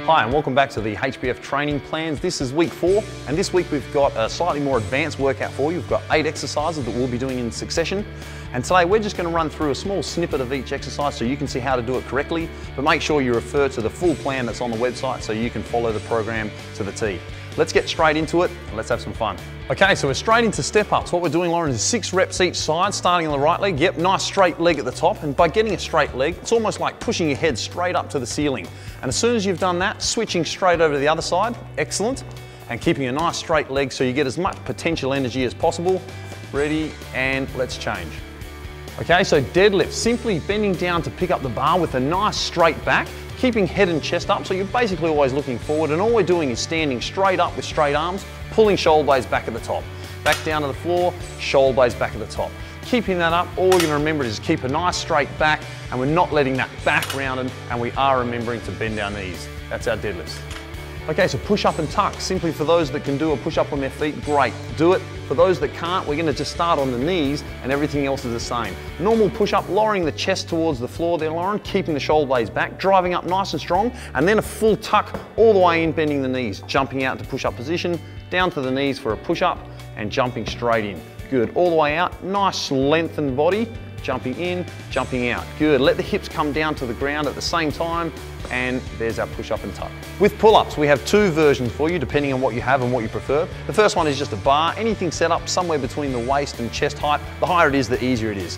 Hi and welcome back to the HBF training plans. This is week 4 and this week we've got a slightly more advanced workout for you. We've got 8 exercises that we'll be doing in succession, and today we're just going to run through a small snippet of each exercise so you can see how to do it correctly, but make sure you refer to the full plan that's on the website so you can follow the program to the T. Let's get straight into it and let's have some fun. Okay, so we're straight into step ups. What we're doing, Lauren, is 6 reps each side, starting on the right leg. Yep, nice straight leg at the top. And by getting a straight leg, it's almost like pushing your head straight up to the ceiling. And as soon as you've done that, switching straight over to the other side, excellent. And keeping a nice straight leg so you get as much potential energy as possible. Ready, and let's change. Okay, so deadlift, simply bending down to pick up the bar with a nice straight back, keeping head and chest up, so you're basically always looking forward, and all we're doing is standing straight up with straight arms, pulling shoulder blades back at the top. Back down to the floor, shoulder blades back at the top. Keeping that up, all we're going to remember is keep a nice straight back, and we're not letting that back rounded, and we are remembering to bend our knees. That's our deadlifts. Okay, so push up and tuck. Simply for those that can do a push up on their feet, great, do it. For those that can't, we're going to just start on the knees and everything else is the same. Normal push up, lowering the chest towards the floor there, Lauren, keeping the shoulder blades back, driving up nice and strong, and then a full tuck all the way in, bending the knees, jumping out to push up position, down to the knees for a push up, and jumping straight in. Good, all the way out, nice lengthened body, jumping in, jumping out. Good, let the hips come down to the ground at the same time, and there's our push up and tuck. With pull-ups, we have 2 versions for you depending on what you have and what you prefer. The first one is just a bar, anything set up somewhere between the waist and chest height. The higher it is, the easier it is.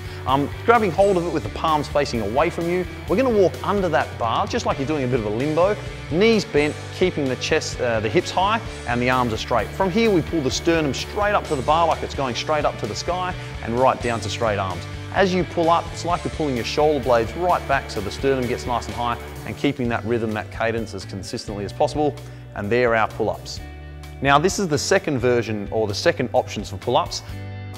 Grabbing hold of it with the palms facing away from you, we're going to walk under that bar just like you're doing a bit of a limbo, knees bent, keeping the chest, the hips high, and the arms are straight. From here we pull the sternum straight up to the bar like it's going straight up to the sky, and right down to straight arms. As you pull up, it's like you're pulling your shoulder blades right back so the sternum gets nice and high, and keeping that rhythm, that cadence as consistently as possible, and there are our pull-ups. Now this is the second version, or the second options for pull-ups.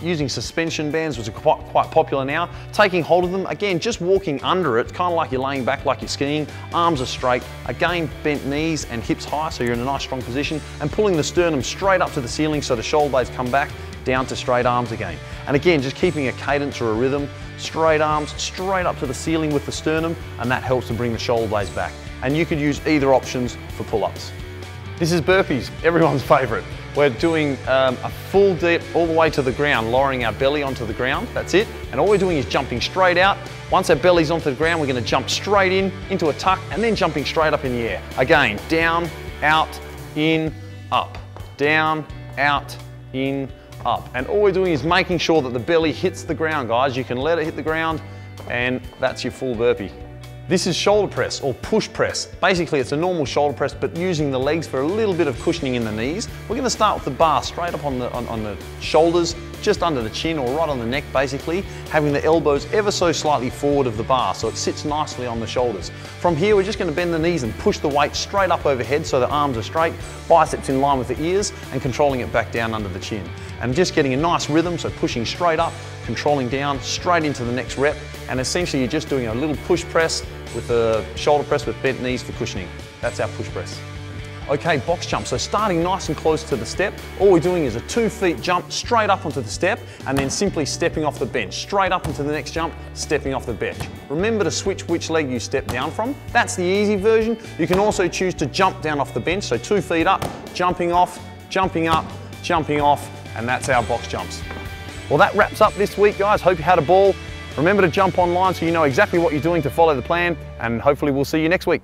Using suspension bands, which are quite popular now, taking hold of them, again, just walking under it, kind of like you're laying back like you're skiing, arms are straight, again, bent knees and hips high so you're in a nice strong position, and pulling the sternum straight up to the ceiling so the shoulder blades come back, down to straight arms again. And again, just keeping a cadence or a rhythm, straight arms, straight up to the ceiling with the sternum, and that helps to bring the shoulder blades back. And you could use either options for pull-ups. This is burpees, everyone's favorite. We're doing a full dip all the way to the ground, lowering our belly onto the ground, that's it. And all we're doing is jumping straight out. Once our belly's onto the ground, we're gonna jump straight in, into a tuck, and then jumping straight up in the air. Again, down, out, in, up. Down, out, in, up. And all we're doing is making sure that the belly hits the ground, guys. You can let it hit the ground, and that's your full burpee. This is shoulder press or push press. Basically, it's a normal shoulder press, but using the legs for a little bit of cushioning in the knees. We're going to start with the bar straight up on the shoulders, just under the chin or right on the neck, basically, having the elbows ever so slightly forward of the bar so it sits nicely on the shoulders. From here, we're just going to bend the knees and push the weight straight up overhead so the arms are straight, biceps in line with the ears, and controlling it back down under the chin. And just getting a nice rhythm, so pushing straight up, controlling down, straight into the next rep, and essentially you're just doing a little push press with a shoulder press with bent knees for cushioning. That's our push press. Okay, box jump. So starting nice and close to the step, all we're doing is a 2 feet jump straight up onto the step, and then simply stepping off the bench. Straight up into the next jump, stepping off the bench. Remember to switch which leg you step down from. That's the easy version. You can also choose to jump down off the bench, so 2 feet up, jumping off, jumping up, jumping off, and that's our box jumps. Well, that wraps up this week, guys. Hope you had a ball. Remember to jump online so you know exactly what you're doing to follow the plan, and hopefully we'll see you next week.